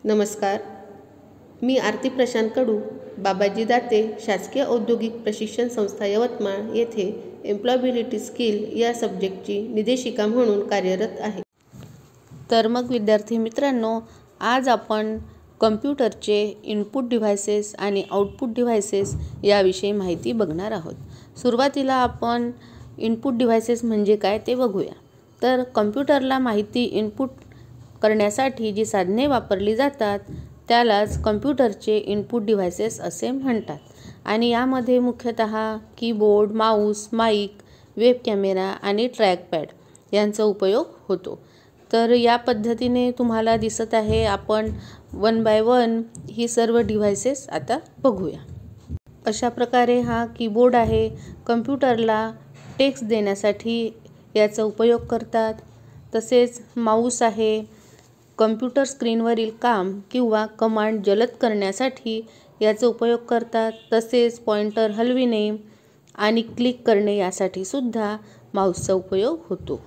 नमस्कार. मी आरती प्रशांत कडू, बाबाजी दाते शासकीय औद्योगिक प्रशिक्षण संस्था यवतमाळ येथे एम्प्लॉयबिलिटी स्किल या सब्जेक्टची निर्देशिका म्हणून कार्यरत आहे. तर मग विद्यार्थी मित्रांनो, आज आपण कम्प्युटरचे इनपुट डिव्हायसेस आणि आउटपुट डिव्हायसेस याविषयी माहिती बघणार आहोत. सुरुवातीला आपण इनपुट डिव्हायसेस म्हणजे काय ते बघूया. तर कम्प्युटरला माहिती इनपुट करण्यासाठी जी साधने वापरली जातात त्यालाच कम्प्युटरचे इनपुट डिव्हायसेस असे म्हणतात. आणि यामध्ये मुख्यतः keyboard, mouse, mic, web camera आणि ट्रॅकपॅड यांचा उपयोग होतो. तर या पद्धतीने तुम्हाला दिसत आहे. आपण वन बाय वन ही सर्व डिव्हायसेस आता बघूया. अशा प्रकारे हा कीबोर्ड आहे. कम्प्युटरला टेक्स्ट देण्यासाठी याचा उपयोग करतात. तसेच माऊस आहे. कम्प्युटर स्क्रीनवरील काम किंवा कमांड जलद करण्यासाठी याचा उपयोग करतात. तसेच पॉइंटर हलविणे आणि क्लिक करणे यासाठी सुद्धा माऊसचा उपयोग होतो.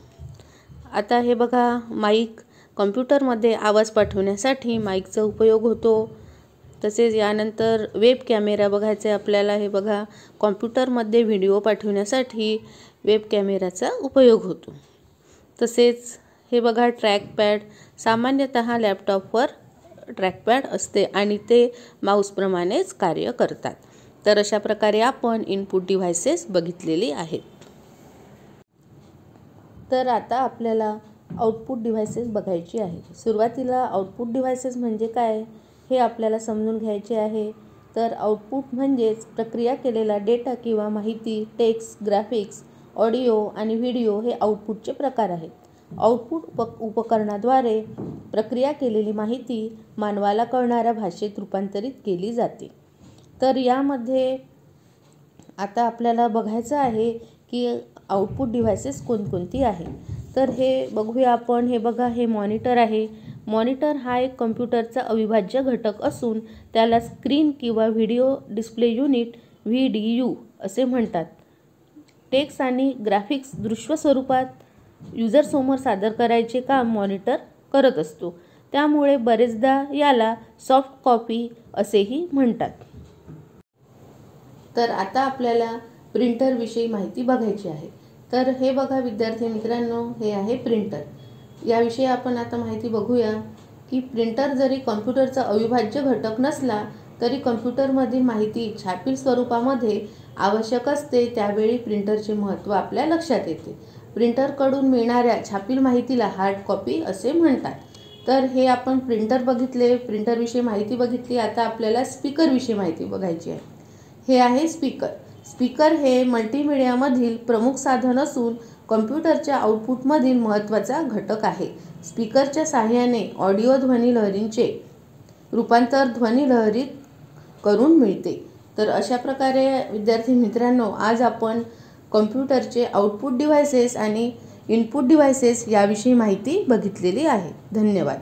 आता हे बघा, माईक. कम्प्युटरमध्ये आवाज पाठवण्यासाठी माईकचा उपयोग होतो. तसेच यानंतर वेब कॅमेरा बघायचा आहे आपल्याला. हे बघा, कॉम्प्युटरमध्ये व्हिडिओ पाठवण्यासाठी वेब कॅमेराचा उपयोग होतो. तसेच हे बघा, ट्रॅकपॅड. सामान्यतः लॅपटॉपवर ट्रॅकपॅड असते आणि ते माऊसप्रमाणेच कार्य करतात. तर अशा प्रकारे आपण इनपुट डिव्हायसेस बघितलेली आहेत. तर आता आपल्याला आउटपुट डिव्हायसेस बघायची आहे. सुरुवातीला आउटपुट डिव्हायसेस म्हणजे काय हे आपल्याला समजून घ्यायचे आहे. तर आउटपुट म्हणजेच प्रक्रिया केलेला डेटा किंवा माहिती, टेक्स्ट, ग्राफिक्स, ऑडिओ आणि व्हिडिओ हे आउटपुटचे प्रकार आहेत. आउटपुट उपकरणाद्वारे प्रक्रिया केलेली माहिती मानवाला कळणाऱ्या भाषेत रूपांतरित केली जाते. तर यामध्ये आता आपल्याला बघायचं आहे की आउटपुट डिव्हायसेस कोणकोणती आहे. तर हे बघूया आपण. हे बघा, हे मॉनिटर आहे. मॉनिटर हा एक कम्प्युटरचा अविभाज्य घटक असून त्याला स्क्रीन किंवा व्हिडिओ डिस्प्ले युनिट VDU असे म्हणतात. टेक्स्ट आणि ग्राफिक्स दृश्य स्वरूपात युजरसमोर सादर करायचे काम मॉनिटर करत असतो. त्यामुळे बरेचदा याला सॉफ्ट कॉपी असेही म्हणतात. तर आता आपल्याला प्रिंटरविषयी माहिती बघायची आहे. तर हे बघा विद्यार्थी मित्रांनो, हे आहे प्रिंटर. याविषयी आपण आता माहिती बघूया की प्रिंटर जरी कम्प्युटरचा अविभाज्य घटक नसला तरी कम्प्युटरमधील माहिती छापील स्वरूपामध्ये आवश्यक असते. त्यावेळी प्रिंटरचे महत्त्व आपल्या लक्षात येते. प्रिंटरकडून मिळणाऱ्या छापील माहितीला हार्ड कॉपी असे म्हणतात. तर हे आपण प्रिंटर बघितले, प्रिंटरविषयी माहिती बघितली. आता आपल्याला स्पीकरविषयी माहिती बघायची आहे. हे आहे स्पीकर. स्पीकर हे मल्टीमीडियामधील प्रमुख साधन असून कम्प्युटरच्या आउटपुटमधील महत्त्वाचा घटक आहे. स्पीकरच्या साहाय्याने ऑडिओ ध्वनी लहरींचे रूपांतर ध्वनी लहरीत करून मिळते. तर अशा प्रकारे विद्यार्थी मित्रांनो, आज आपण कम्प्युटरचे आउटपुट डिव्हायसेस आणि इनपुट डिव्हायसेस याविषयी माहिती बघितलेली आहे. धन्यवाद.